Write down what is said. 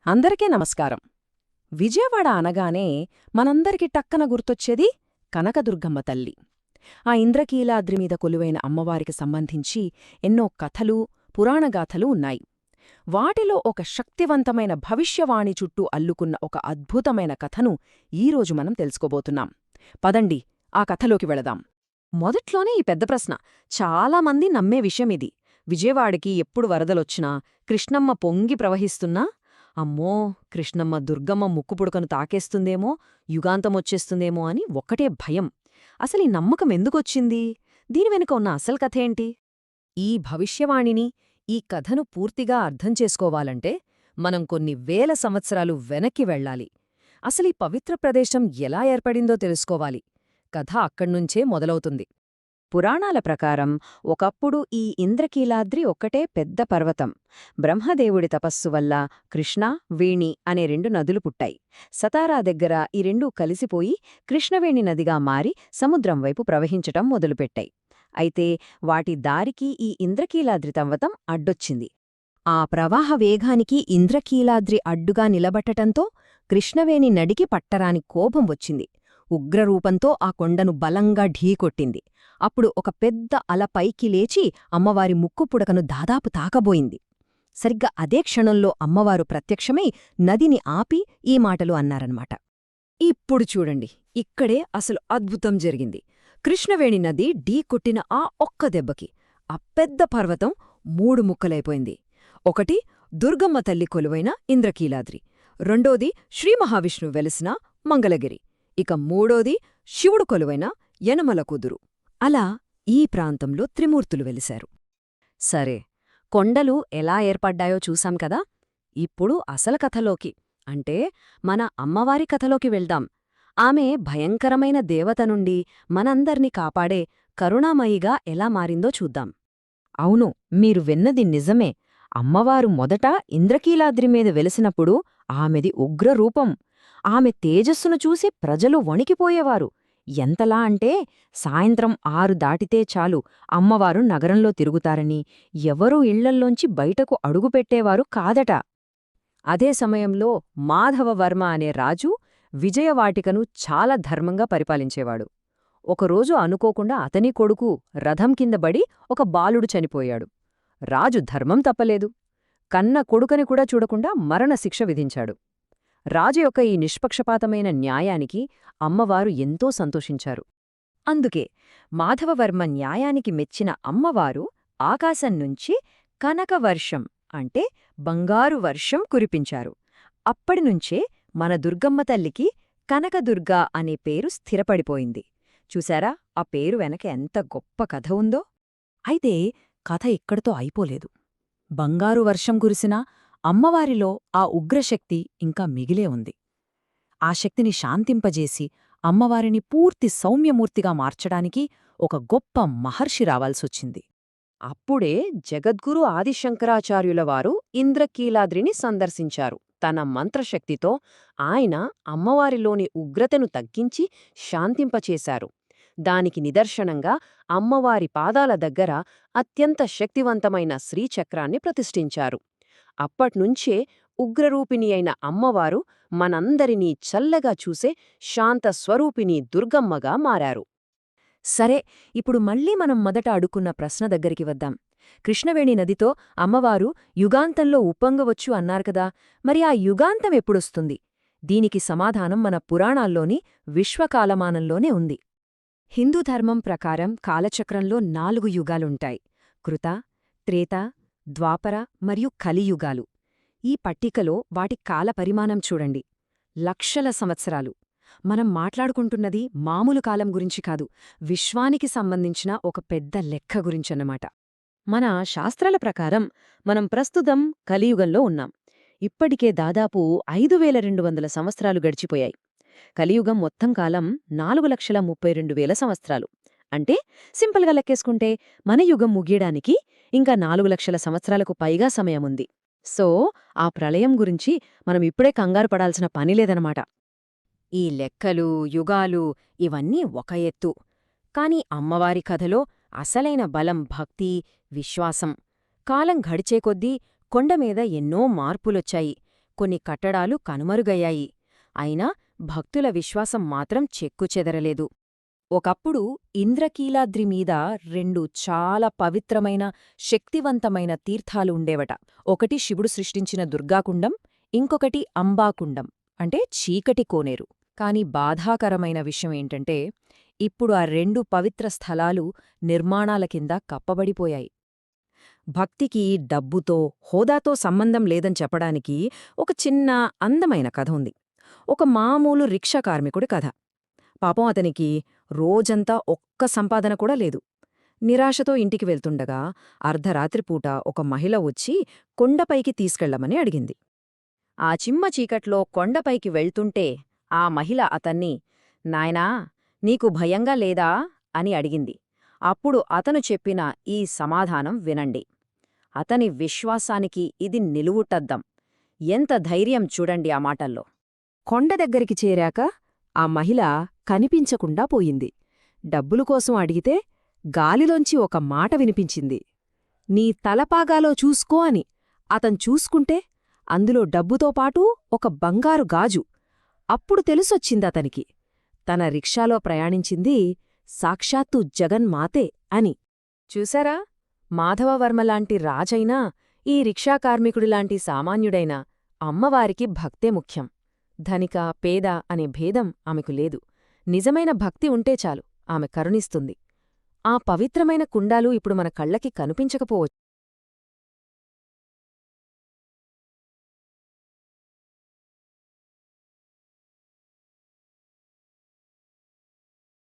అందరికీ నమస్కారం. విజయవాడ అనగానే మనందరికి టక్కన గుర్తొచ్చేది కనకదుర్గమ్మ తల్లి. ఆ ఇంద్రకీలాద్రి మీద కొలువైన అమ్మవారికి సంబంధించి ఎన్నో కథలు, పురాణగాథలు ఉన్నాయి. వాటిలో ఒక శక్తివంతమైన భవిష్యవాణి చుట్టూ అల్లుకున్న ఒక అద్భుతమైన కథను ఈరోజు మనం తెలుసుకోబోతున్నాం. పదండి, ఆ కథలోకి వెళదాం. మొదట్లోనే ఈ పెద్ద ప్రశ్న, చాలామంది నమ్మే విషయమిది. విజయవాడకి ఎప్పుడు వరదలొచ్చినా, కృష్ణమ్మ పొంగి ప్రవహిస్తున్నా, అమ్మో, కృష్ణమ్మ దుర్గమ్మ ముక్కుపుడకను తాకేస్తుందేమో, యుగాంతమొచ్చేస్తుందేమో అని ఒక్కటే భయం. అసలీ నమ్మకం ఎందుకొచ్చింది? దీని వెనుక ఉన్న అసలు కథేంటి? ఈ భవిష్యవాణిని, ఈ కథను పూర్తిగా అర్థం చేసుకోవాలంటే మనం కొన్ని వేల సంవత్సరాలు వెనక్కి వెళ్లాలి. అసలీ పవిత్ర ప్రదేశం ఎలా ఏర్పడిందో తెలుసుకోవాలి. కథ అక్కడ్నుంచే మొదలవుతుంది. పురాణాల ప్రకారం ఒకప్పుడు ఈ ఇంద్రకీలాద్రి ఒక్కటే పెద్ద పర్వతం. బ్రహ్మదేవుడి తపస్సు వల్ల కృష్ణ, వేణి అనే రెండు నదులు పుట్టాయి. సతారా దగ్గర ఈ రెండూ కలిసిపోయి కృష్ణవేణి నదిగా మారి సముద్రం వైపు ప్రవహించటం మొదలుపెట్టాయి. అయితే వాటి దారికి ఈ ఇంద్రకీలాద్రి పర్వతం అడ్డొచ్చింది. ఆ ప్రవాహ వేగానికి ఇంద్రకీలాద్రి అడ్డుగా నిలబట్టటంతో కృష్ణవేణి నడికి పట్టరాని కోపం వచ్చింది. ఉగ్రరూపంతో ఆ కొండను బలంగా ఢీకొట్టింది. అప్పుడు ఒక పెద్ద అల పైకి లేచి అమ్మవారి ముక్కుపుడకను దాదాపు తాకబోయింది. సరిగ్గా అదే క్షణంలో అమ్మవారు ప్రత్యక్షమై నదిని ఆపి ఈ మాటలు అన్నారన్నమాట. ఇప్పుడు చూడండి, ఇక్కడే అసలు అద్భుతం జరిగింది. కృష్ణవేణి నది ఢీకొట్టిన ఆ ఒక్క దెబ్బకి ఆ పెద్ద పర్వతం 3 ముక్కలైపోయింది. ఒకటి దుర్గమ్మ తల్లి కొలువైన ఇంద్రకీలాద్రి, రెండోది శ్రీమహావిష్ణువు వెలిసిన మంగళగిరి, ఇక మూడోది శివుడు కొలువైన యనమల కుదురు. అలా ఈ ప్రాంతంలో త్రిమూర్తులు వెలిశారు. సరే, కొండలు ఎలా ఏర్పడ్డాయో చూశాం కదా. ఇప్పుడు అసలు కథలోకి, అంటే మన అమ్మవారి కథలోకి వెళ్దాం. ఆమె భయంకరమైన దేవత నుండి మనందర్నీ కాపాడే కరుణామయిగా ఎలా మారిందో చూద్దాం. అవును, మీరు విన్నది నిజమే. అమ్మవారు మొదట ఇంద్రకీలాద్రి మీద వెలిసినప్పుడు ఆమెది ఉగ్రరూపం. ఆమె తేజస్సును చూసి ప్రజలు వణికిపోయేవారు. ఎంతలా అంటే సాయంత్రం 6 దాటితే చాలు అమ్మవారు నగరంలో తిరుగుతారని, ఎవరూ ఇళ్లల్లోంచి బయటకు అడుగుపెట్టేవారు కాదట. అదే సమయంలో మాధవవర్మ అనే రాజు విజయవాటికను చాలా ధర్మంగా పరిపాలించేవాడు. ఒకరోజు అనుకోకుండా అతని కొడుకు రథం కిందబడి ఒక బాలుడు చనిపోయాడు. రాజు ధర్మం తప్పలేదు. కన్న కొడుకని కూడా చూడకుండా మరణశిక్ష విధించాడు. రాజు యొక్క ఈ నిష్పక్షపాతమైన న్యాయానికి అమ్మవారు ఎంతో సంతోషించారు. అందుకే మాధవవర్మ న్యాయానికి మెచ్చిన అమ్మవారు ఆకాశంనుంచి కనకవర్షం, అంటే బంగారు వర్షం కురిపించారు. అప్పటినుంచే మన దుర్గమ్మ తల్లికి కనకదుర్గా అనే పేరు స్థిరపడిపోయింది. చూశారా, ఆ పేరు వెనక ఎంత గొప్ప కథ ఉందో? అయితే కథ ఇక్కడితో అయిపోలేదు. బంగారు వర్షం కురిసినా అమ్మవారిలో ఆ ఉగ్రశక్తి ఇంకా మిగిలే ఉంది. ఆ శక్తిని శాంతింపజేసి అమ్మవారిని పూర్తి సౌమ్యమూర్తిగా మార్చడానికి ఒక గొప్ప మహర్షి రావాల్సొచ్చింది. అప్పుడే జగద్గురు ఆదిశంకరాచార్యులవారు ఇంద్రకీలాద్రిని సందర్శించారు. తన మంత్రశక్తితో ఆయన అమ్మవారిలోని ఉగ్రతను తగ్గించి శాంతింపచేశారు. దానికి నిదర్శనంగా అమ్మవారి పాదాల దగ్గర అత్యంత శక్తివంతమైన శ్రీచక్రాన్ని ప్రతిష్ఠించారు. అప్పట్నుంచే ఉగ్రరూపిణి అయిన అమ్మవారు మనందరినీ చల్లగా చూసే శాంతస్వరూపిణి దుర్గమ్మగా మారారు. సరే, ఇప్పుడు మళ్ళీ మనం మొదట అడుక్కున్న ప్రశ్న దగ్గరికి వద్దాం. కృష్ణవేణి నదితో అమ్మవారు యుగాంతంలో ఉప్పొంగవచ్చు అన్నారు కదా, మరి ఆ యుగాంతం ఎప్పుడొస్తుంది? దీనికి సమాధానం మన పురాణాల్లోని విశ్వకాలమానంలోనే ఉంది. హిందూ ధర్మం ప్రకారం కాలచక్రంలో 4 యుగాలుంటాయి: కృత, త్రేత, ద్వాపర మరియు కలియుగాలు. ఈ పట్టికలో వాటి కాల పరిమాణం చూడండి, లక్షల సంవత్సరాలు. మనం మాట్లాడుకుంటున్నది మామూలు కాలం గురించి కాదు, విశ్వానికి సంబంధించిన ఒక పెద్ద లెక్క గురించన్నమాట. మన శాస్త్రాల ప్రకారం మనం ప్రస్తుతం కలియుగంలో ఉన్నాం. ఇప్పటికే దాదాపు 5200 సంవత్సరాలు గడిచిపోయాయి. కలియుగం మొత్తం కాలం 4,32,000 సంవత్సరాలు. అంటే సింపుల్గా లెక్కేసుకుంటే మన యుగం ముగియడానికి ఇంకా 4 లక్షల సంవత్సరాలకు పైగా సమయముంది. సో ఆ ప్రళయం గురించి మనం ఇప్పుడే కంగారు పడాల్సిన పనిలేదనమాట. ఈ లెక్కలు, యుగాలు ఇవన్నీ ఒక ఎత్తు. కాని అమ్మవారి కథలో అసలైన బలం భక్తి, విశ్వాసం. కాలం గడిచేకొద్దీ కొండమీద ఎన్నో మార్పులొచ్చాయి. కొన్ని కట్టడాలు కనుమరుగయ్యాయి. అయినా భక్తుల విశ్వాసం మాత్రం చెక్కుచెదరలేదు. ఒకప్పుడు ఇంద్రకీలాద్రి మీద 2 చాలా పవిత్రమైన, శక్తివంతమైన తీర్థాలు ఉండేవట. ఒకటి శివుడు సృష్టించిన దుర్గాకుండం, ఇంకొకటి అంబాకుండం అంటే చీకటి కోనేరు. కాని బాధాకరమైన విషయమేంటంటే ఇప్పుడు ఆ 2 పవిత్ర స్థలాలు నిర్మాణాల కింద కప్పబడిపోయాయి. భక్తికి డబ్బుతో, హోదాతో సంబంధం లేదని చెప్పడానికి ఒక చిన్న అందమైన కథ ఉంది. ఒక మామూలు రిక్షా కార్మికుడి కథ. పాపం అతనికి రోజంతా ఒక్క సంపాదన కూడా లేదు. నిరాశతో ఇంటికి వెళ్తుండగా అర్ధరాత్రిపూట ఒక మహిళ వచ్చి కొండపైకి తీసుకెళ్లమని అడిగింది. ఆ చిమ్మ చీకట్లో కొండపైకి వెళ్తుంటే ఆ మహిళ అతన్ని, నాయనా, నీకు భయంగా లేదా అని అడిగింది. అప్పుడు అతను చెప్పిన ఈ సమాధానం వినండి. అతని విశ్వాసానికి ఇది నిలువుటద్దం. ఎంత ధైర్యం చూడండి ఆ మాటల్లో. కొండ దగ్గరికి చేరాక ఆ మహిళ కనిపించకుండా పోయింది. డబ్బులు కోసం అడిగితే గాలిలోంచి ఒక మాట వినిపించింది. నీ తలపాగాలో చూసుకో అని. అతను చూసుకుంటే అందులో డబ్బుతో పాటు ఒక బంగారు గాజు. అప్పుడు తెలిసొచ్చిందతనికి, తన రిక్షాలో ప్రయాణించింది సాక్షాత్తు జగన్మాతే అని. చూశారా, మాధవవర్మలాంటి రాజైనా, ఈ రిక్షా కార్మికుడిలాంటి సామాన్యుడైనా అమ్మవారికి భక్తే ముఖ్యం. ధనిక, పేద అనే భేదం ఆమెకు లేదు. నిజమైన భక్తి ఉంటే చాలు, ఆమె కరుణిస్తుంది. ఆ పవిత్రమైన కుండాలు ఇప్పుడు మన కళ్ళకి కనిపించకపోవచ్చు.